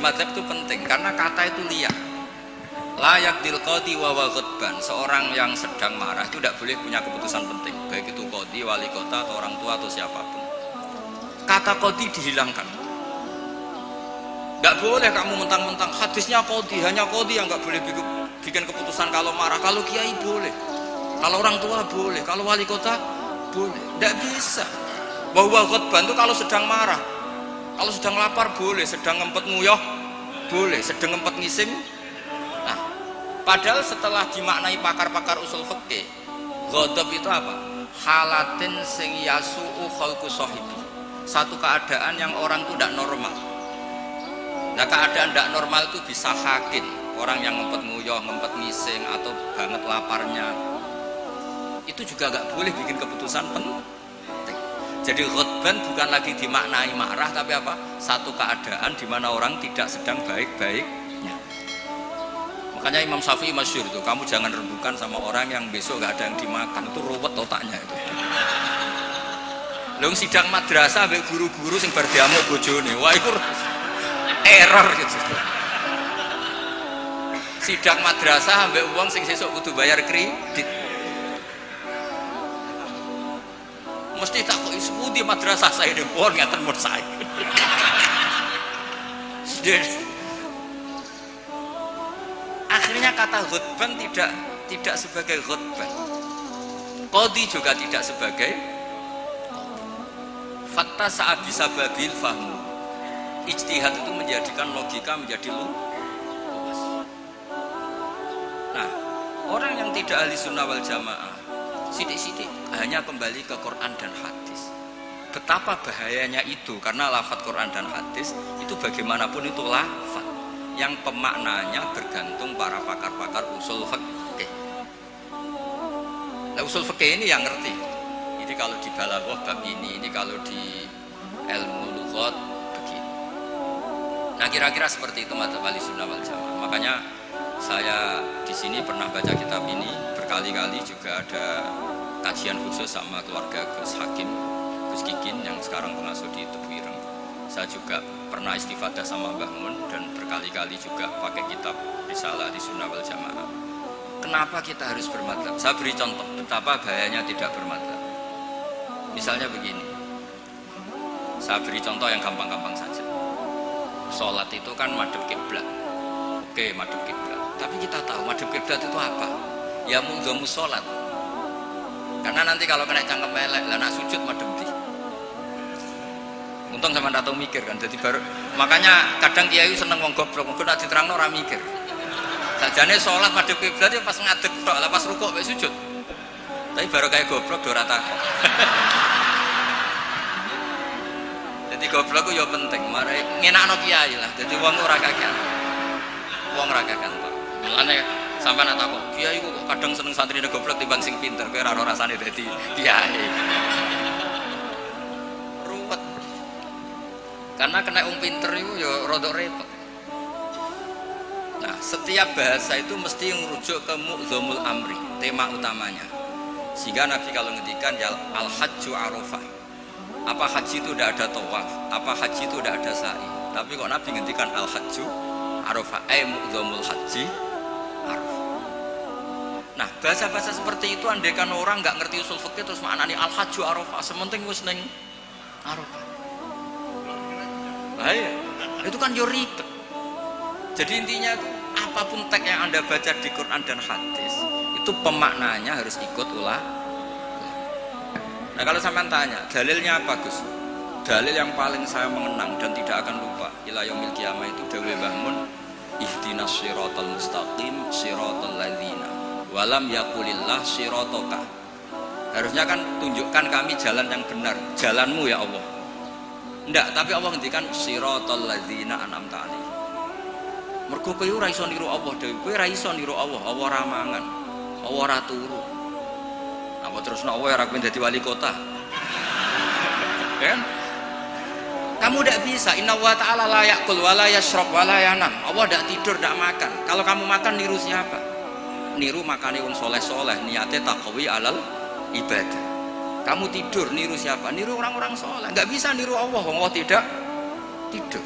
madzhab itu penting karena kata itu liar. Layak dilqadi wa ghadban, seorang yang sedang marah itu tidak boleh punya keputusan penting, baik itu qadi, wali kota atau orang tua atau siapapun. Kata qadi dihilangkan. Tidak boleh kamu mentang-mentang hadisnya qadi, hanya qadi yang nggak boleh bikin keputusan kalau marah. Kalau kiai boleh, kalau orang tua boleh, kalau wali kota boleh. Tidak bisa. Wa ghadban itu kalau sedang marah, kalau sedang lapar boleh, sedang ngempet nguyah boleh, sedang ngempet ngising. Nah, padahal setelah dimaknai pakar-pakar usul fikih, ghadab itu apa? Halatin sing yasu'u khalqu sahibi. Satu keadaan yang orang itu tidak normal. Nah, keadaan tidak normal itu bisa hakin, orang yang ngempet nguyah, ngempet ngising atau banget laparnya. Itu juga nggak boleh bikin keputusan penting. Jadi ghadban bukan lagi dimaknai marah, tapi apa? Satu keadaan di mana orang tidak sedang baik-baiknya. Makanya Imam Syafi'i masyhur itu, kamu jangan rembukan sama orang yang besok gak ada yang dimakan, itu ruwet otaknya itu. Lha sidang madrasah ambek guru-guru sing bar diamuk bojone, wah iku error gitu. Sidang madrasah ambek wong sing sesuk kudu bayar kredit. Mesti tak kok sepundi madrasah saya di pon ngaten mun saya. Akhirnya kata ghadban tidak sebagai ghadban. Qadi juga tidak sebagai fakta saat bisa babil fahmu. Ijtihad itu menjadikan logika menjadi luas. Nah, orang yang tidak ahli sunnah wal jamaah sidik-sidik hanya kembali ke Quran dan hadis. Betapa bahayanya itu, karena lafaz Quran dan hadis itu bagaimanapun itu lafaz yang pemaknanya bergantung para pakar-pakar usul fikih. Nah, usul fikih ini yang ngerti. Jadi kalau di balaghah bab ini kalau di ilmu lughat begini. Nah, kira-kira seperti itu madzhab Ahlussunnah wal Jamaah. Makanya saya di sini pernah baca kitab ini berkali-kali, juga ada kajian khusus sama keluarga Gus Hakim, Gus Kikin yang sekarang pengasuh di Tebuireng. Saya juga pernah istifadah sama Mbah Mun dan berkali-kali juga pakai kitab Risalah di Sunnah wal Jamaah. Kenapa kita harus bermadzhab? Saya beri contoh betapa bahayanya tidak bermadzhab. Misalnya begini, saya beri contoh yang gampang-gampang saja. Sholat itu kan madhep kiblat. Oke, madhep kiblat. Tapi kita tahu madhep kiblat itu apa? Ya munggamu sholat. Karena nanti kalau kena cangkem elek, lah nak sujud madhep di. Untung sama ndak tau mikir kan. Jadi baru makanya kadang kiai seneng wong goblok, mengko nek diterangno ora mikir. Sajane sholat madhep kiblat ya pas ngadeg tok, lah pas rukuk mek sujud. Tapi baru kayak goblok do ora takok. Jadi goblok ku ya penting, mare ngenakno kiai lah. Jadi wong ora kakean. Wong ora kakean tok. Mulane sampean nak takok, kiai ku kadang seneng santrine goblok timbang sing pinter, kowe ora ora rasane dadi kiai. Ruwet. Karena kena pinter itu ya rodok repot. Nah, setiap bahasa itu mesti merujuk ke mu'dzamul amri, tema utamanya. Sehingga Nabi kalau ngendikan ya al-hajju arafah. Apa haji itu tidak ada tawaf, apa haji itu tidak ada sa'i. Tapi kok Nabi ngendikan al-hajju arafah, mu'dzamul haji arafah. Nah, bahasa-bahasa seperti itu andaikan orang nggak ngerti usul fikih terus maknani al-hajju arafah, sementing wis ning arafah. Nah, iya. Itu kan yo ribet. Jadi intinya itu apapun teks yang Anda baca di Quran dan hadis itu pemaknanya harus ikut ulah. Nah, kalau sampean tanya dalilnya apa Gus? Dalil yang paling saya mengenang dan tidak akan lupa ila yaumil qiyamah itu dawuh Mbah Mun, ihdinas siratal mustaqim siratal ladzina walam yaqulillah sirataka. Harusnya kan tunjukkan kami jalan yang benar, jalanmu ya Allah. Enggak, tapi Allah ngendikan siratal ladzina an'amta alaihim. Mergo kowe ora iso niru Allah dhewe, kowe ora iso niru Allah, Allah ora mangan, Allah ora turu. Apa terus Allah ora pengen dadi wali kota? Kan? Kamu tidak bisa. Inna wa ta'ala la ya'kul wa la yashrab wa la yanam. Allah tidak tidur, tidak makan. Kalau kamu makan niru siapa? Niru makane wong soleh-soleh, niate taqwi alal ibadah. Kamu tidur niru siapa? Niru orang-orang soleh. Enggak bisa niru Allah, Allah tidak tidur.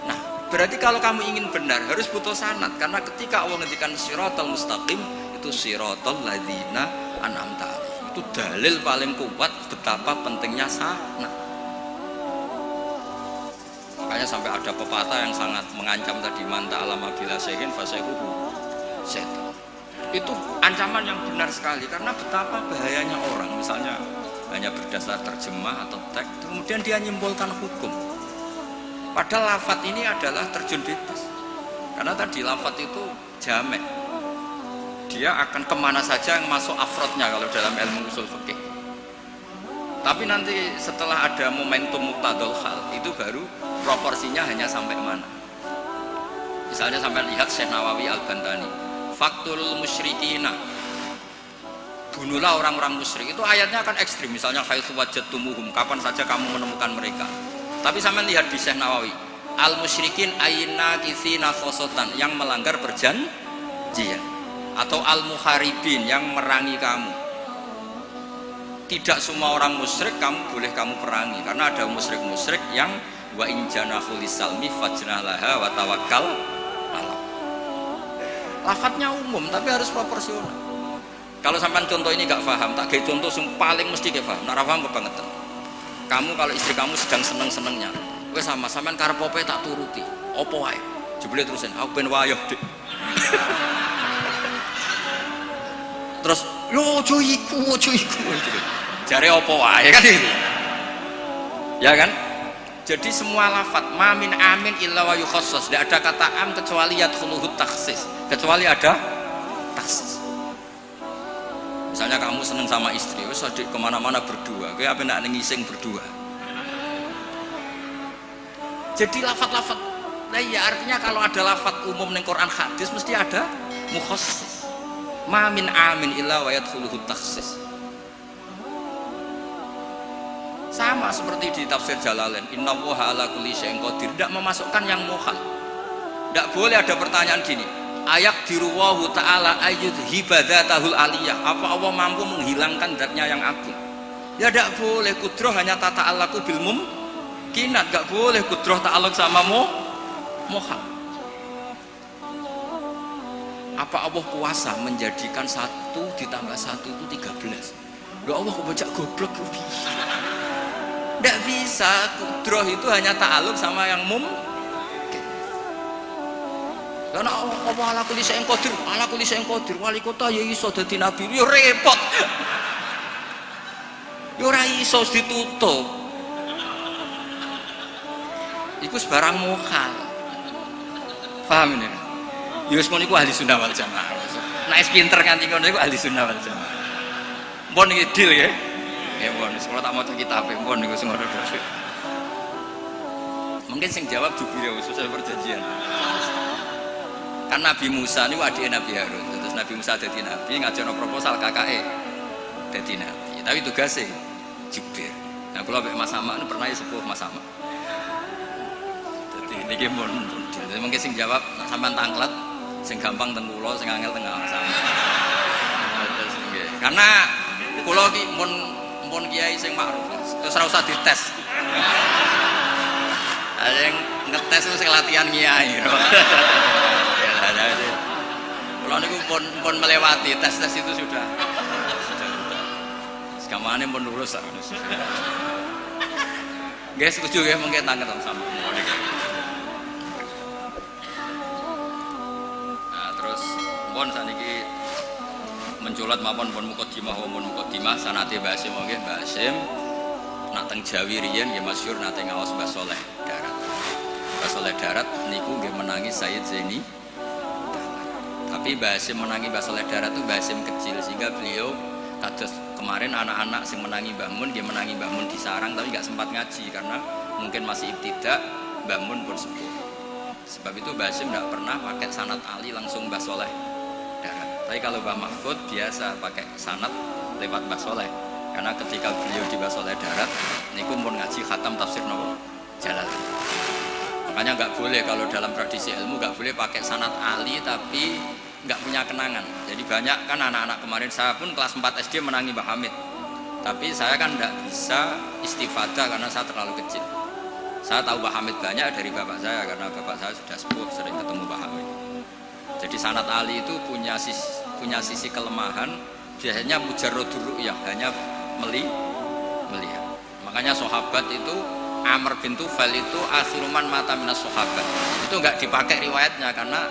Nah, Berarti kalau kamu ingin benar harus butuh sanad, karena ketika Allah ngendikan siratal mustaqim itu siratal ladzina an'amta alaihim. Itu dalil paling kuat betapa pentingnya sanad. Makanya sampai ada pepatah yang sangat mengancam tadi, manta alama bila sehin fasehuhu setan. Itu ancaman yang benar sekali, karena betapa bahayanya orang misalnya hanya berdasar terjemah atau teks kemudian dia nyimpulkan hukum, padahal lafadz ini adalah terjun bebas. Karena tadi lafadz itu jamek, dia akan kemana saja yang masuk afrodnya kalau dalam ilmu usul fikih. Tapi nanti setelah ada momentum muqtadul hal itu baru proporsinya hanya sampai mana. Misalnya sampai lihat Syekh Nawawi Al-Bantani, faktul musyrikina, bunuhlah orang-orang musyrik. Itu ayatnya akan ekstrim, misalnya haitsu wajadtumuhum, kapan saja kamu menemukan mereka. Tapi sampai lihat di Syekh Nawawi, al musyrikin ayna kitsina khosotan, yang melanggar perjanjian, atau al muharibin, yang merangi kamu. Tidak semua orang musyrik boleh kamu perangi, karena ada musyrik-musyrik yang wa in janahu lisalmi fajnah laha wa tawakkal ala. Lafadznya umum tapi harus proporsional. Kalau sampai contoh ini gak paham, tak kayak contoh yang paling mesti gak paham. Nara paham kebangetan. Kamu kalau istri kamu sedang seneng-senengnya, gue sama sampean karep opo tak turuti. Opo wae? Jebule terusin, aku ben wayoh, Dik. Terus, "Lho, ojo iku." Jare opo wae kan itu. Ya kan? Jadi semua lafaz mamin amin illa wa yukhassas, tidak ada kata am kecuali yadkhuluhu takhsis, kecuali ada takhsis. Misalnya kamu seneng sama istri, wes adik kemana-mana berdua, kayak apa nak ngising berdua. Jadi lafaz-lafaz, nah ya artinya kalau ada lafaz umum ning Quran hadis mesti ada mukhassis. Mamin amin illa wa yadkhuluhu takhsis. Sama seperti di tafsir Jalalain, innallaha ala kulli syai'in qadir, tidak memasukkan yang mukhal. Tidak boleh ada pertanyaan gini, ayak diruwahu ta'ala ayyud hibadatahul aliyah, apa Allah mampu menghilangkan zatnya yang agung? Ya tidak boleh. Kudroh hanya tata alaku bil mumkinat, tidak boleh kudroh ta'aluk sama mukhal. Apa Allah kuasa menjadikan 1 ditambah 1 itu 13? Ya Allah kok bocah goblok. Tidak bisa. Kudroh itu hanya ta'aluk sama yang mungkin. Karena Allah ala kulli syai'in qadir, ala kulli syai'in qadir. Wali kota ya iso dadi nabi, ya repot. Ya ora iso ditutup. Iku sebarang mukhal. Paham ini? Ya wis mon iku ahli sunnah wal jamaah. Nek pinter nganti ngono iku ahli sunnah wal jamaah. Mbon iki deal ya. Ya bon, sekolah tak mau kitab bon niku sing ngono dhewe. Mungkin sing jawab Jibril sesuai perjanjian. Kan Nabi Musa niku adike Nabi Harun. Terus Nabi Musa dadi nabi, ngajono proposal kakake dadi nabi. Tapi tugasnya Jibril. Nah, kula mek Mas Sama pernah sepuh Mas Sama. Dadi niki mun mungkin sing jawab sampean tanglet, sing gampang teng kula, sing angel teng sama. Karena kula ki mun kiai sing makruf terus ora usah dites. Ada yang ngetes itu sing latihan kiai. Kalau niku pun melewati tes itu sudah. Sekamane pun lulus. Guys, setuju ya mungkin tangan sama. Nah, terus pun saniki menculat mapun pun mukadimah sanate Mbah Hasyim nggih Mbah Hasyim nak teng Jawi riyen nggih masyhur nate ngaos Mbah Saleh Darat. Mbah Saleh Darat niku nggih menangi Sayyid Zaini. Tapi Mbah Hasyim menangi Mbah Saleh Darat itu Mbah Hasyim kecil, sehingga beliau kados kemarin anak-anak sing menangi Mbah Mun nggih menangi Mbah Mun di sarang tapi nggak sempat ngaji karena mungkin masih ibtidak, Mbah Mun pun sepuh. Sebab itu Mbah Hasyim nggak pernah pakai sanad Ali langsung Mbah Saleh Darat. Tapi kalau Mbah Mahfud biasa pakai sanad lewat Mbah Saleh. Karena ketika beliau di Mbah Saleh Darat, niku pun ngaji khatam tafsir nopo Jalalain. Makanya nggak boleh kalau dalam tradisi ilmu nggak boleh pakai sanad Ali tapi nggak punya kenangan. Jadi banyak kan anak-anak kemarin, saya pun kelas 4 SD menangi Mbah Hamid. Tapi saya kan nggak bisa istifadah karena saya terlalu kecil. Saya tahu Pak Hamid banyak dari bapak saya karena bapak saya sudah sepuh, sering ketemu Pak Hamid. Jadi sanad Ali itu punya sisi kelemahan, biasanya mujarradur ru'yah, hanya melihat. Makanya sahabat itu Amr bin Tufail itu akhiruman mata minas sahabat. Itu enggak dipakai riwayatnya karena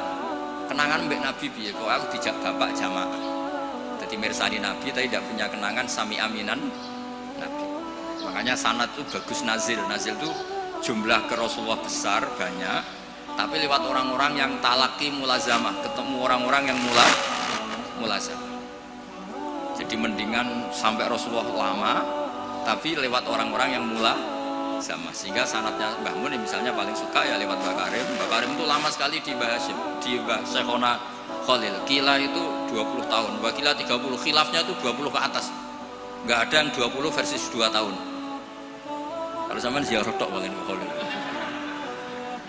kenangan mbek Nabi piye kok aku dijak bapak jamaah. Jadi mirsani Nabi tapi tidak punya kenangan sami aminan Nabi. Makanya sanad itu bagus nazil. Nazil itu jumlah ke Rasulullah besar banyak, tapi lewat orang-orang yang talaki mulazamah, ketemu orang-orang yang mulazamah. Jadi mendingan sampai Rasulullah lama, tapi lewat orang-orang yang mulazamah. Sehingga sanadnya Mbah Mun misalnya paling suka ya lewat Mbah Karim. Mbah Karim itu lama sekali di Mbah Syekhona Khalil. Kila itu 20 tahun, Mbah Kila 30, khilafnya itu 20 ke atas. Nggak ada yang 20 versus 2 tahun. Kalau zaman ziarah tok banget Mbah Khalil.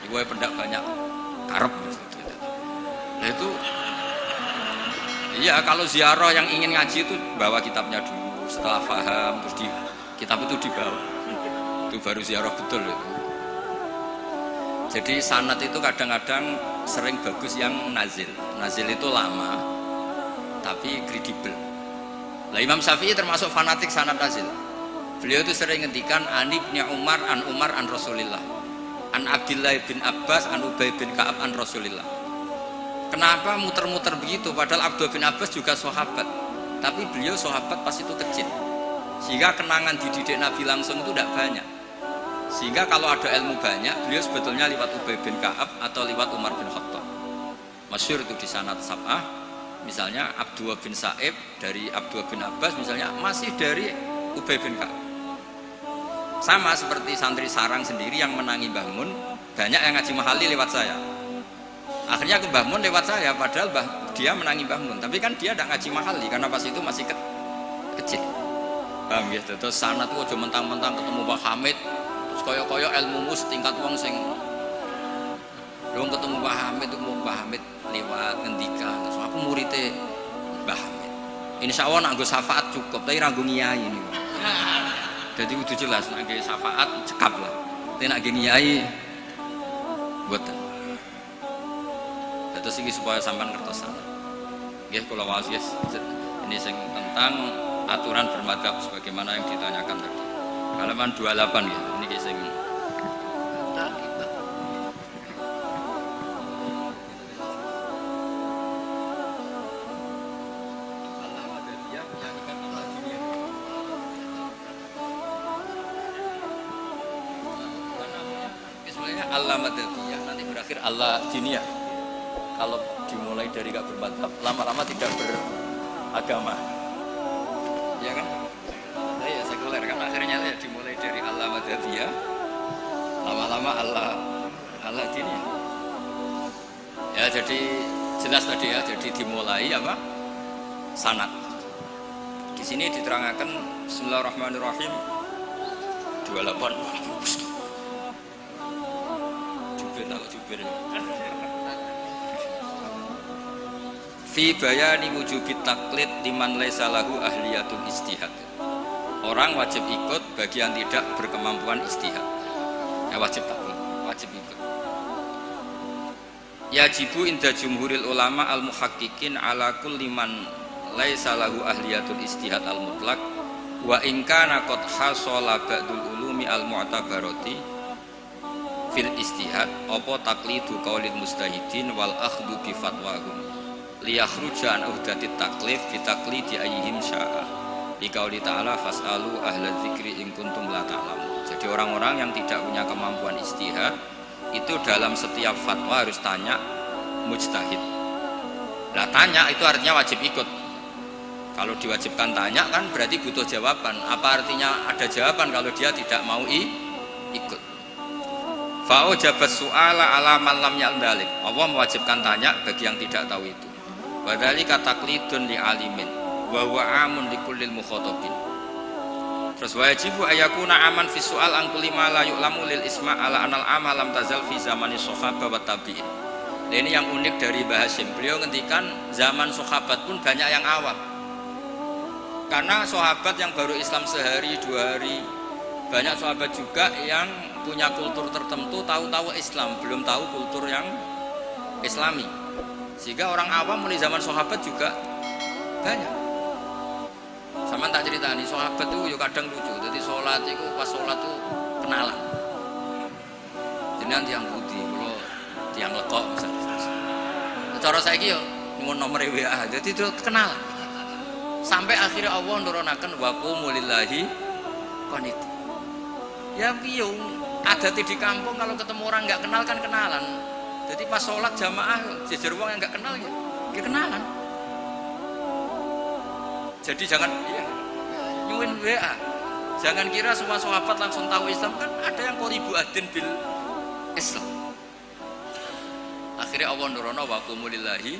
Ibu pendak banyak karep gitu. Nah itu iya, kalau ziarah yang ingin ngaji itu bawa kitabnya dulu, setelah paham terus kitab itu dibawa. Itu baru ziarah betul itu. Jadi sanad itu kadang-kadang sering bagus yang nazil. Nazil itu lama tapi kredibel. Lah Imam Syafi'i termasuk fanatik sanad nazil. Beliau itu sering ngendikan an Ibnu Umar an Rasulillah, an Abdullah bin Abbas an Ubay bin Ka'ab an Rasulillah. Kenapa muter-muter begitu? Padahal Abdullah bin Abbas juga sahabat, tapi beliau sahabat pas itu kecil, sehingga kenangan dididik Nabi langsung itu tidak banyak. Sehingga kalau ada ilmu banyak, beliau sebetulnya lewat Ubay bin Ka'ab atau lewat Umar bin Khattab. Masyhur itu di sanad sab'ah, misalnya Abdullah bin Sa'ib dari Abdullah bin Abbas, misalnya masih dari Ubay bin Ka'ab. Sama seperti santri sarang sendiri yang menangi Mbah Mun, banyak yang ngaji mahali lewat saya. Akhirnya ke Mbah Mun lewat saya, padahal dia menangi Mbah Mun, tapi kan dia tidak ngaji mahali karena pas itu masih kecil. Paham ya? Terus sanad itu aja mentang-mentang ketemu Pak Hamid terus koyo-koyo ilmumu setingkat wong sing belum ketemu Pak Hamid itu mau Pak Hamid lewat ngendikan terus aku muridnya Mbah Hamid. Insya Allah nak nggo syafaat cukup, tapi ra nggo ngiyai ini. Jadi udah jelas nak nggo syafaat cekap lah. Tapi nak nggo ngiyai mboten. Terus ini supaya sampean ngertos sanad. Nggih kula waos guys. Ini sing tentang aturan bermadzhab sebagaimana yang ditanyakan tadi. Halaman 28 ya. Ini sing Allah madadiyah nanti berakhir Allah diniyah. Kalau dimulai dari gak bermadzhab, lama-lama tidak beragama, ya kan? Nah, ya sekuler kan akhirnya ya dimulai dari Allah madadiyah, lama-lama Allah diniyah. Ya jadi jelas tadi ya, jadi dimulai apa? Sanad. Di sini diterangkan Bismillahirrahmanirrahim 28. Fi bayani wujubit taklid liman laisa lahu ahliyatul istihad. Orang wajib ikut bagi yang tidak berkemampuan istihad. Ya wajib taklid, wajib ikut. Yajibu inda jumhuril ulama al muhaqqiqin ala kulli man laisa lahu ahliyatul istihad al mutlaq wa in kana qad hasala ba'dul ulumi al mu'tabarati fil istihad apa taklidu qaulil mustahidin wal akhdhu bi fatwahum liyakhruja an uhdatit taklif bi taklidi ayyihim syaa bi qauli ta'ala fasalu ahla dzikri in kuntum la ta'lamun. Jadi orang-orang yang tidak punya kemampuan istihad itu dalam setiap fatwa harus tanya mujtahid. Nah tanya itu artinya wajib ikut. Kalau diwajibkan tanya kan berarti butuh jawaban. Apa artinya ada jawaban kalau dia tidak mau ikut? Fa'u jabat su'ala ala man lam ya'dalik. Allah mewajibkan tanya bagi yang tidak tahu itu. Wadhalika taqlidun li alimin wa huwa amun li kullil mukhatabin. Terus wajibu ayakuna aman fi su'al an kulli ma la yu'lamu lil isma' ala anal amal lam tazal fi zamani sahabah wa tabi'in. Ini yang unik dari Mbah Hasyim. Beliau ngendikan zaman sahabat pun banyak yang awam. Karena sahabat yang baru Islam sehari dua hari Banyak sahabat juga yang punya kultur tertentu, tahu-tahu Islam, belum tahu kultur yang Islami. Sehingga orang awam mulai zaman sahabat juga banyak. Sama tak cerita nih, sahabat itu kadang lucu. Jadi sholat itu pas sholat itu kenalan. Jenengan tiang putih, kalau tiang lekok misalnya. Cara saya yo mau nomor WA, jadi itu kenalan. Sampai akhirnya Allah nurunaken wa qumu lillahi qanit. Ya biung ada di kampung kalau ketemu orang nggak kenal kan kenalan. Jadi pas sholat jamaah jejer wong yang nggak kenal ya kenalan. Jadi jangan ya, nyuwun WA. Jangan kira semua sahabat langsung tahu Islam, kan ada yang qoribu adin bil Islam. Akhirnya Allah nurono wa qumu lillahi.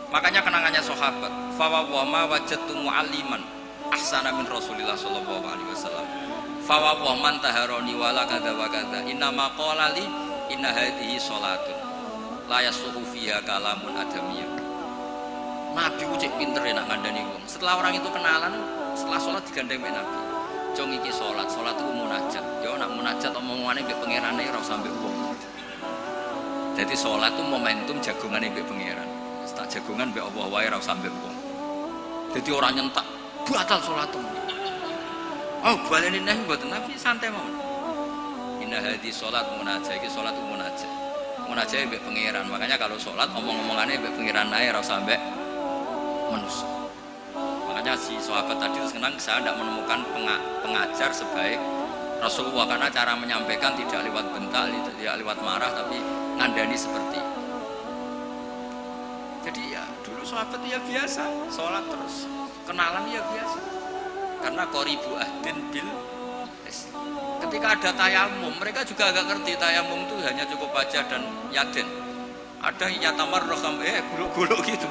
Makanya kenangannya sahabat, fa wa ma wajadtu mu'alliman ahsana min Rasulillah sallallahu alaihi wasallam. Fa wa man taharani wala kadza wa kadza inna ma qala li inna hadhihi salatun la yasuhu fiha kalamun adamiyah. Nabi ku cek pinter ya nak ngandani wong. Setelah orang itu kenalan, setelah sholat digandeng mbek Nabi. Jong iki sholat itu munajat. Ya nak munajat omongane mbek pangerane ora usah mbek wong. Jadi sholat itu momentum jagongane mbek pangeran. Tak jagongan mbek Allah wae ora usah mbek wong. Dadi ora nyentak, batal sholatmu. Oh, baleni neh mboten Nabi santai mawon. Inna hadhi sholat munajat, iki sholat itu munajat. Munajat mbek pangeran. Makanya kalau sholat omong-omongane mbek pangeran ae ora usah mbek manusia. Makanya si sahabat tadi senang saya tidak menemukan pengajar sebaik Rasulullah, karena cara menyampaikan tidak lewat bentak, tidak lewat marah, tapi ngandani seperti. Jadi ya dulu sahabat ya biasa sholat terus kenalan ya biasa, karena qoribu ahdin bil Islam. Ketika ada tayamum mereka juga agak ngerti tayamum itu hanya cukup wajah dan yaden. Ada yang nyatamar roham guluk-guluk gitu.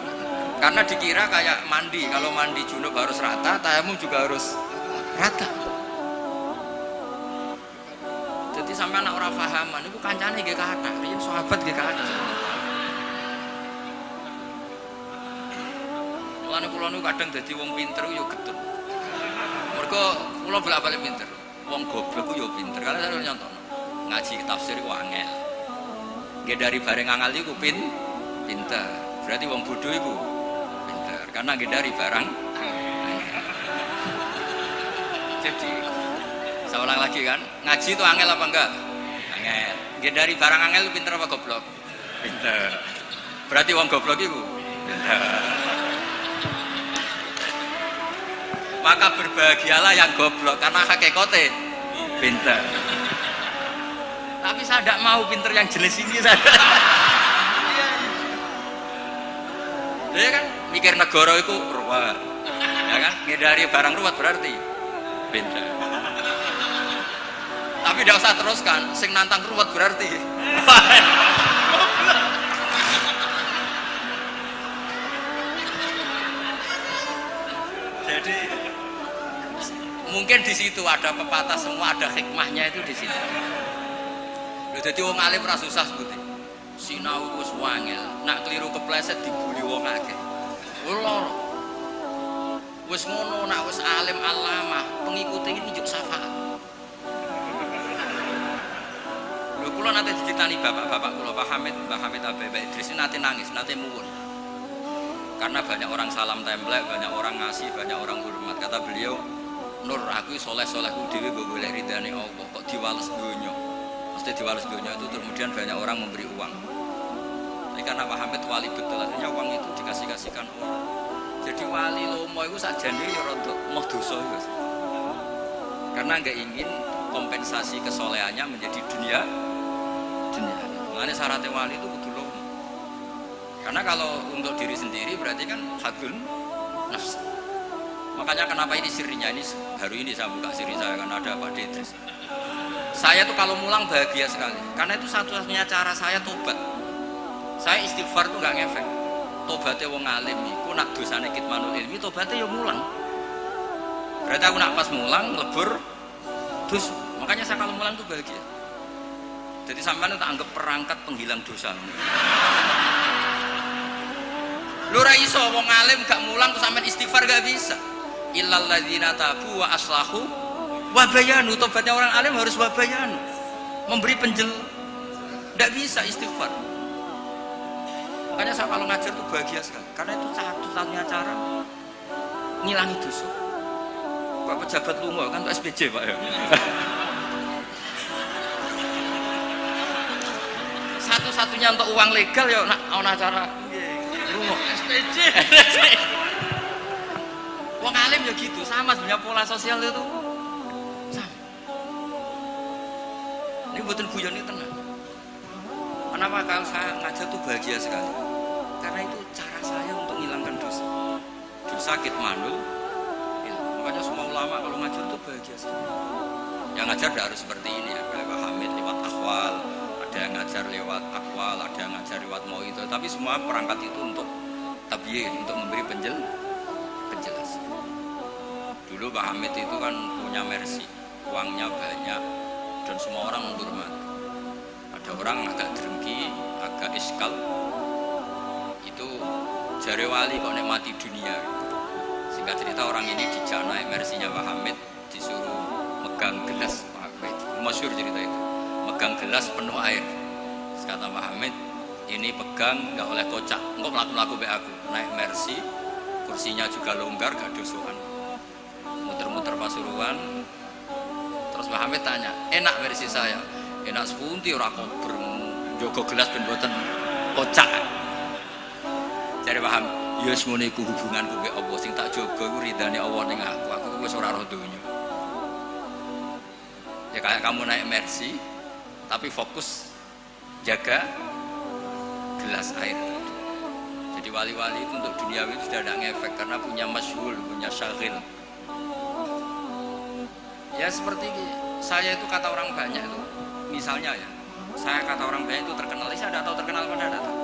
Karena dikira kayak mandi, kalau mandi junub harus rata, tayamum juga harus rata. Jadi sampai anak orang pahaman, itu kancane nggih kathah, riyen sahabat nggih kathah. Mulane kula niku kadang dadi wong pinter yo getun. Mergo kula bolak-balik pinter. Wong goblok ku yo pinter. Kalau saya nyontono, ngaji tafsir ku angel. Nggih dari bareng angel iku pinter. Berarti wong bodoh iku karena dari barang. Jadi saya ulang lagi kan, ngaji itu angel apa enggak? Angel. Dari barang angel itu pinter apa goblok? Pinter. Berarti wong goblok itu pinter. Maka berbahagialah yang goblok karena hakikate pinter. Tapi saya tidak mau pinter yang jelas ini saja. Dia kan mikir negara itu ruwet, ya kan? Ngindari barang ruwet berarti pinter. Tapi tidak usah teruskan, sing nantang ruwet berarti. Jadi mungkin di situ ada pepatah, semua ada hikmahnya itu di situ. Jadi wong alim ora susah sebuti. Sinau wis wangel, nak keliru kepleset dibuli wong akeh. Loro. Wis ngono nak wis alim alamah, pengikute iki njuk syafaat. Lho kula nate dicitani bapak-bapak kula, Pak Hamid, Mbah Hamid Mbak Idris nate nangis, nate muwun. Karena banyak orang salam templek, banyak orang ngasih, banyak orang hormat. Kata beliau, Nur aku soleh-solehku dhewe go golek ridane Allah, kok diwales donya. Mesti diwales donya itu kemudian banyak orang memberi uang. Tapi karena Pak Hamid wali betul, artinya uang itu dikasih-kasihkan orang. Jadi wali lomo itu sajane ya rada moh dosa itu. Karena enggak ingin kompensasi kesolehannya menjadi dunia. Makanya syaratnya wali itu kudu lomo. Karena kalau untuk diri sendiri berarti kan hadun nafs. Makanya kenapa ini sirinya, ini baru ini saya buka siri saya, karena ada Pak Idris. Saya tuh kalau mulang bahagia sekali, karena itu satu-satunya cara saya tobat. Saya istighfar tuh nggak ngefek. Tobatnya wong alim iku nak dosane kitmanul ilmi, tobatnya ya mulang. Berarti aku nak pas mulang lebur terus, makanya saya kalau mulang tuh bahagia. Jadi sampean tak anggap perangkat penghilang dosa. Lu ra iso wong alim gak mulang terus sampean istighfar gak bisa. Illal ladzina tabu wa aslahu Wabayanu, tobatnya orang alim harus wabayanu, memberi penjel. Tidak bisa istighfar. Makanya saya kalau ngajar tuh bahagia sekali, karena itu satu-satunya cara ngilangi dosa. Pak pejabat lunga kan tuh SPJ Pak ya. Satu-satunya untuk uang legal ya ana cara lunga SPJ. Wong alim ya gitu, sama sebenarnya pola sosial itu sama. Ini buatan guyon ini tenang. Kenapa kalau saya ngajar tuh bahagia sekali? Karena itu cara saya untuk menghilangkan dosa. Dosa kitmanul. Ya, makanya semua ulama kalau ngajar tuh bahagia sekali. Yang ngajar tidak harus seperti ini ya, kayak Pak Hamid lewat akwal, ada yang ngajar lewat akwal, ada yang ngajar lewat mau'idhah. Tapi semua perangkat itu untuk tabyin, untuk memberi penjelasan. Dulu Pak Hamid itu kan punya mercy, uangnya banyak dan semua orang menghormati. Ada orang agak drengki, agak iskal, itu jari wali kok nikmati dunia. Singkat cerita orang ini dijak naik mersinya Pak Hamid, disuruh megang gelas Pak Hamid, masyhur cerita itu, megang gelas penuh air. Terus kata Pak Hamid, ini pegang nggak oleh kocak, engkau melaku-laku be aku, naik mersi, kursinya juga longgar, gak dosokan, muter-muter Pasuruan. Terus Pak Hamid tanya, enak versi saya? Enak sepunti ora kober, jogo gelas ben boten kocak. Jare paham, ya wis ngene iku hubunganku mek Allah sing tak jaga iku ridane Allah ning aku wis ora roh donya. Ya kayak kamu naik Mercy tapi fokus jaga gelas air. Jadi wali-wali itu untuk duniawi itu sudah ada ngefek karena punya masyhur, punya syagil. Ya seperti saya itu kata orang banyak itu. Misalnya ya, saya kata orang banyak itu terkenal, saya tidak tahu terkenal mana tidak tahu.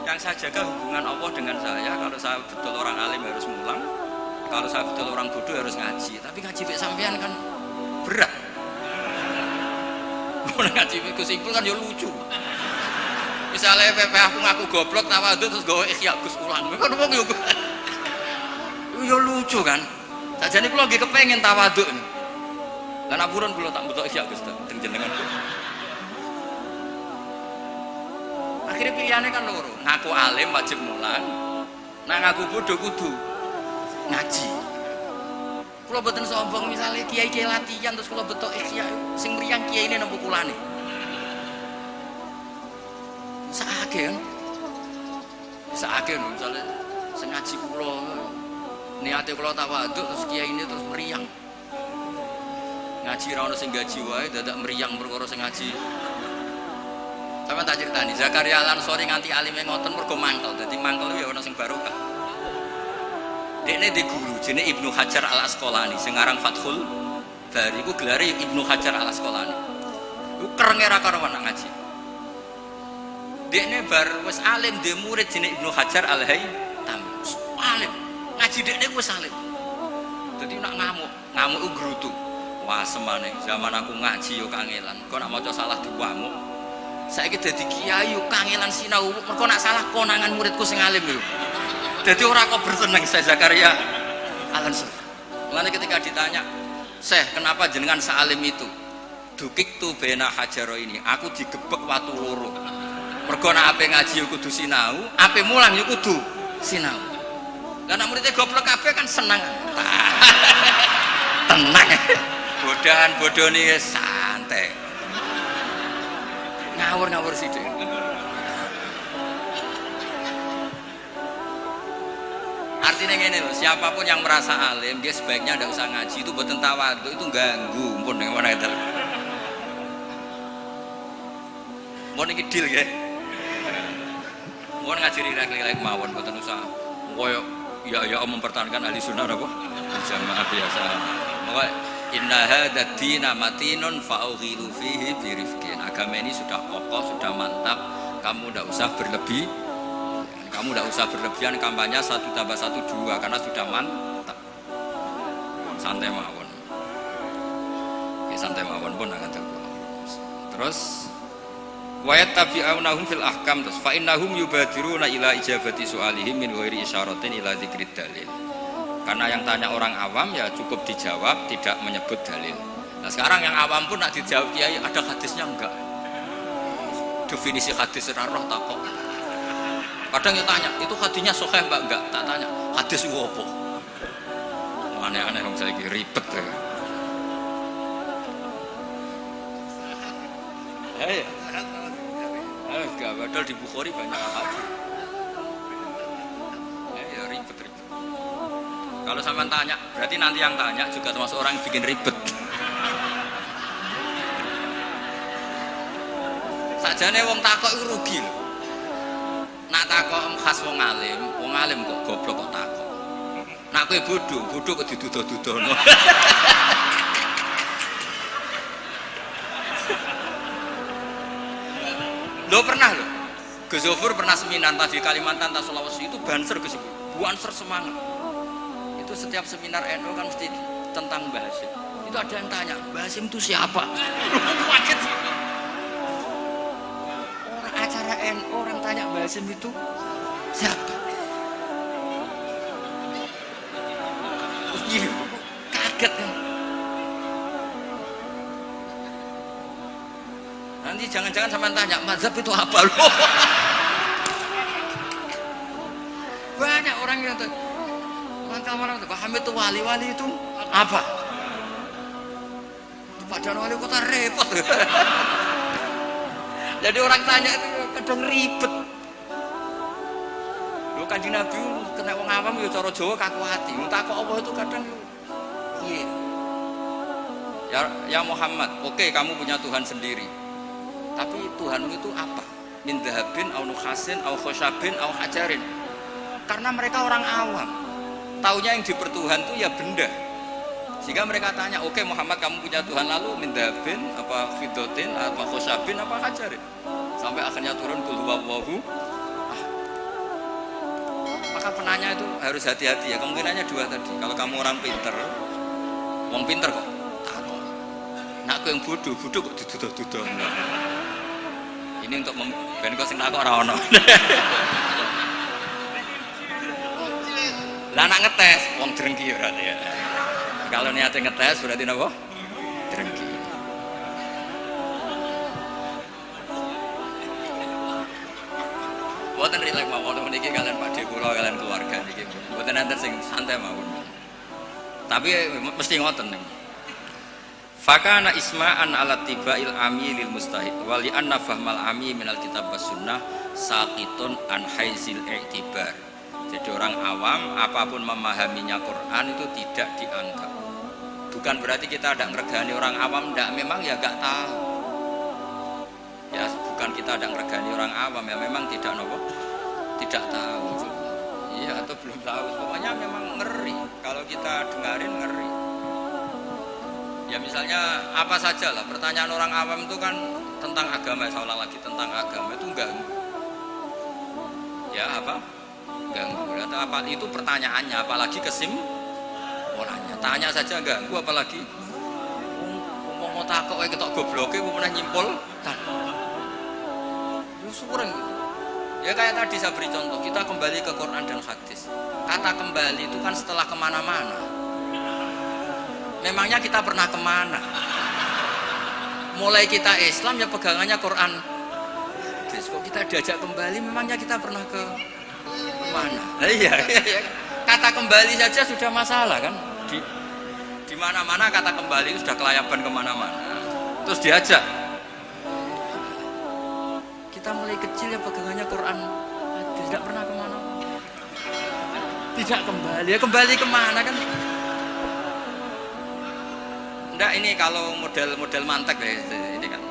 Yang saya jaga hubungan Allah dengan saya, kalau saya betul orang alim harus mulang, kalau saya betul orang bodoh harus ngaji. Tapi ngaji bek sampean kan berat. Mau ngaji bek simpel kan ya lucu. Misalnya PP aku ngaku goblok tawadhu terus gawe ikhya Gus ulang. Kan wong yo lucu kan. Sajane kula nggih kepengin tawadhu. Lan apuran kula tak butuh ikhya Gus teng jenengan. Akhirnya pilihannya kan loro, ngaku alim wajib mulang, nah ngaku bodoh kudu ngaji. Kalau betul sombong misalnya kiai latihan terus kalau betul ikhya sing mriyang kiai ini nembuk kulane. Saake kan? Saake misalnya sing ngaji kula niate kula tawadhu terus kiai ini terus mriyang. Ngaji ra ono sing gaji wae dadak mriyang perkara sing ngaji. Sama tak ceritani, Zakaria Al-Ansori nganti alime ngoten mergo mangkel. Dadi mangkel ya ana sing barokah. Dekne di guru jenenge Ibnu Hajar Al-Asqalani sing aran Fathul Bari iku gelare Ibnu Hajar Al-Asqalani. Iku kerenge ra karo anak ngaji. Dekne bar wis alim dhe murid jenenge Ibnu Hajar Al-Haytami. Alim. Ngaji dekne wis alim. Dadi nak ngamuk iku grutu. Wah semane zaman aku ngaji yo kangelan. Kok nak maca salah diwamuk. Saiki dadi kiai yo kangelan sinau, mergo nak salah konangan muridku sing alim yo. Dadi ora kok berseneng saya Zakaria Al-Ansori. Mulane ketika ditanya, "Syekh, kenapa jenengan salim itu?" Dukik tu bena hajaro ini, aku digebek watu loro. Mergo nak ape ngaji yo kudu sinau, ape mulang yo kudu sinau. Lah nak muridé goblok kabeh kan seneng. Tenang. Bodahan bodoni santai. Ngawur sithik. Artinya ngene lho, siapapun yang merasa alim dia sebaiknya ndak usah ngaji, itu boten tawadhu, itu ganggu pun ning mana itu. Mun iki deal nggih. Mun ngaji rilek-rilek mawon boten usah koyo ya mempertahankan ahli sunnah apa? Jamaah biasa. Pokoke inna hadzal dina matinun fa'ughilu fihi birifqin. Agama ini sudah kokoh, sudah mantap. Kamu tidak usah berlebihan. Kamu tidak usah berlebihan kampanye 1 tambah 1 2 karena sudah mantap. Santai mawon. Ya santai mawon pun akan terus wa yattabi'unahum fil ahkam terus fa innahum yubadiruna ila ijabati su'alihim min ghairi isyaratin ila dzikrid dalil. Karena yang tanya orang awam ya cukup dijawab, tidak menyebut dalil. Nah sekarang yang awam pun nak dijawab kiai ada hadisnya enggak? Definisi hadis roh takok. Kadang dia tanya, itu hadisnya sahih mbak? Enggak, tak tanya. Hadis itu apa? Aneh-aneh orang saya ribet ya. Enggak, padahal di Bukhari banyak hadis. Ya ribet. Kalau sampean tanya, berarti nanti yang tanya juga termasuk orang yang bikin ribet. Sajane wong takok iku rugi lho. Nak takok khas wong alim kok goblok kok takok. Nak kowe bodho kok diduda-dudono. Lo pernah lho. Gus Zofur pernah seminar di Kalimantan atau Sulawesi itu banser Gus Zofur. Banser semangat. Itu setiap seminar NU kan mesti tentang Mbah Hasyim. Itu ada yang tanya, Mbah Hasyim itu siapa? Kaget sih. Orang acara NU orang tanya Mbah Hasyim itu siapa? Iya, kaget kan. Nanti jangan-jangan sampean tanya mazhab itu apa loh? Banyak orang yang orang paham itu wali itu apa? Padahal wali kota repot. Jadi orang tanya itu kadang ribet. Lu Kanjeng Nabi kena wong awam ya cara Jawa kaku ati. Takok apa itu kadang iya. Ya Muhammad, oke kamu punya Tuhan sendiri. Tapi Tuhanmu itu apa? Min dhahabin, au nukhasin, au khosyabin, au hajarin. Karena mereka orang awam. Taunya yang dipertuhan itu ya benda. Sehingga mereka tanya, oke Muhammad kamu punya Tuhan lalu min dhahabin, apa fidotin, apa khosyabin, apa hajarin. Sampai akhirnya turun qul huwallahu. Maka penanya itu harus hati-hati ya. Kemungkinannya dua tadi. Kalau kamu orang pinter, wong pinter kok takut. Nak aku yang bodoh kok dituduh-tuduh. Ini untuk ben kok sing takok ora ono. Lah nak ngetes wong drengki berarti ya. Kalau niatnya ngetes berarti napa? Drengki. Boten rileks mawon niki kalian Pak Dik kula kalian keluarga niki. Boten enten sing santai mawon. Tapi mesti ngoten nih. Fakana isma'an ala tiba'il ami lil mustahid wali anna fahmal ami minal kitab was sunnah saqitun an haizil i'tibar. Jadi orang awam apapun memahaminya Quran itu tidak dianggap. Bukan berarti kita tidak meregani orang awam, tidak, memang ya nggak tahu. Ya bukan kita tidak meregani orang awam, ya memang tidak nopo, tidak tahu. Iya atau belum tahu. Pokoknya memang ngeri. Kalau kita dengarin ngeri. Ya misalnya apa saja lah, pertanyaan orang awam itu kan tentang agama, seolah lagi tentang agama itu ganggu. Ya apa? Ganggu. Apa itu pertanyaannya, apalagi kesimpulannya. Tanya saja ganggu, apalagi mau takok kayak ketok gobloke mau pernah nyimpul tan. Sureng. Ya kayak tadi saya beri contoh, kita kembali ke Quran dan hadis. Kata kembali itu kan setelah kemana-mana. Memangnya kita pernah kemana? Mulai kita Islam ya pegangannya Quran. Kok kita diajak kembali, memangnya kita pernah ke mana? Nah, iya. Kata kembali saja sudah masalah kan? Di mana-mana kata kembali sudah kelayaban kemana-mana. Terus diajak. Kita mulai kecil ya pegangannya Quran. Tidak pernah kemana? Tidak kembali. Ya kembali kemana kan? Enggak, ini kalau model mantek ya ini kan.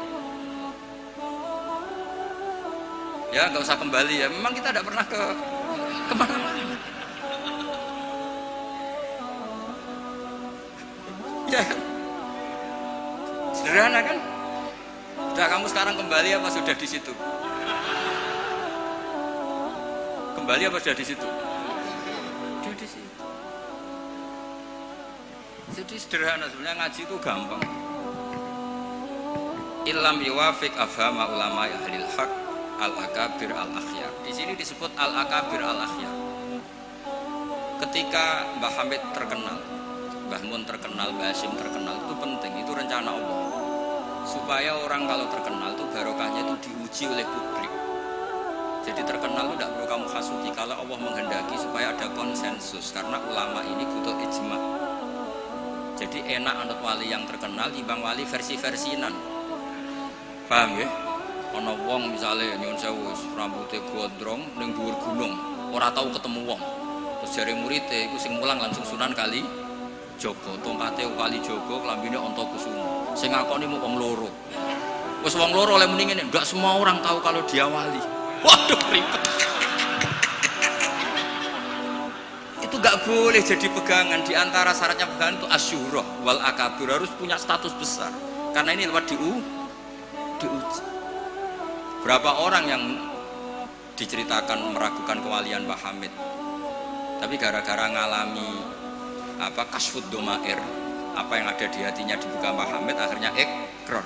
Ya nggak usah kembali ya. Memang kita tidak pernah kemana-mana. Ya kan? Sederhana kan? Sudah kamu sekarang kembali apa sudah di situ? Kembali apa sudah di situ? Sudah di situ. Jadi sederhana sebenarnya ngaji itu gampang. Illam yuwafiq afhama ulama ahlil haq al-akabir al-akhyar. Di sini disebut al-akabir al-akhyar. ketika Mbah Hamid terkenal, Mbah Mun terkenal, Mbah Hasyim terkenal, itu penting, itu rencana Allah supaya orang kalau terkenal itu barokahnya itu diuji oleh publik. Jadi terkenal itu tidak perlu kamu hasuti, kalau Allah menghendaki supaya ada konsensus, karena ulama ini butuh ijma. Jadi enak anut wali yang terkenal timbang wali versi-versinan. Paham ya? Ana wong misale nyuwun sewu rambutnya gondrong ning dhuwur gunung, ora tahu ketemu wong. Terus jare muridé iku sing mulang langsung Sunan Kali Jaga, tongkate Kali Jaga, klambine Antakusuma. Sing ngakoni mung wong loro. Wis wong loro oleh muni ngene, enggak semua orang tahu kalau dia wali. Waduh ribet. Itu gak boleh jadi pegangan. Di antara syaratnya pegangan itu asyurah wal akabir, harus punya status besar. Karena ini lewat diuji. Berapa orang yang diceritakan meragukan kewalian Mbah Hamid, tapi gara-gara ngalami kasfud domair, apa yang ada di hatinya dibuka Mbah Hamid, akhirnya ikrar.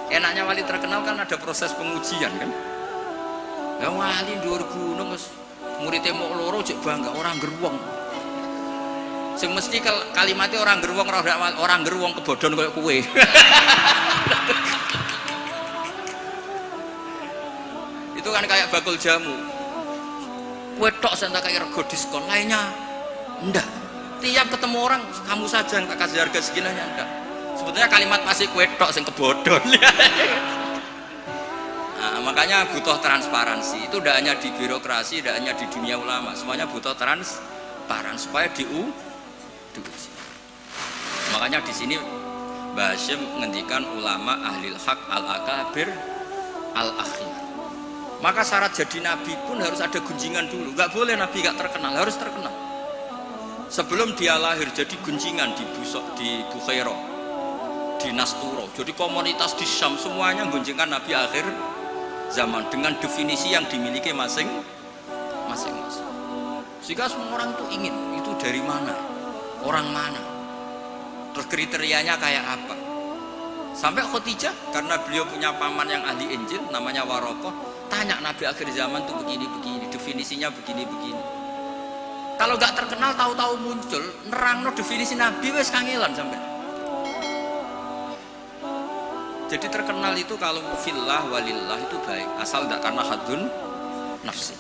Enaknya wali terkenal kan ada proses pengujian kan. Ya wali dhuwur gunung muridé mok loro jek bangga orang geruwong. Sing mesti kalimatnya orang geruwong orang geruwong kebodhon koyo kowe. Itu kan kayak bakul jamu. Kowe tok sing tak kaya rego diskon, lainnya ndak. Tiap ketemu orang kamu saja yang tak kasih harga seginanya ndak. Sebetulnya kalimat masih kowe tok sing kebodhon. Nah, makanya butuh transparansi. Itu tidak hanya di birokrasi, tidak hanya di dunia ulama, semuanya butuh transparan supaya diuji. Makanya di sini Mbah Hasyim menghentikan ulama ahlil haq al-akabir al-akhir. Maka syarat jadi nabi pun harus ada gunjingan dulu. Gak boleh nabi gak terkenal, harus terkenal. Sebelum dia lahir jadi gunjingan di Bukhairah, di Nasturo, jadi komunitas di Syam semuanya gunjingkan nabi akhir zaman dengan definisi yang dimiliki masing-masing. Sehingga semua orang itu ingin, itu dari mana, orang mana, terus kriterianya kayak apa. Sampai Khadijah, karena beliau punya paman yang ahli Injil namanya Warokoh, tanya nabi akhir zaman tuh begini-begini, definisinya begini-begini. Kalau gak terkenal tahu-tahu muncul nerangno definisi nabi wes kangelan sampai. Jadi terkenal itu kalau fillah walillah itu baik, asal tidak karena hadun nafsi.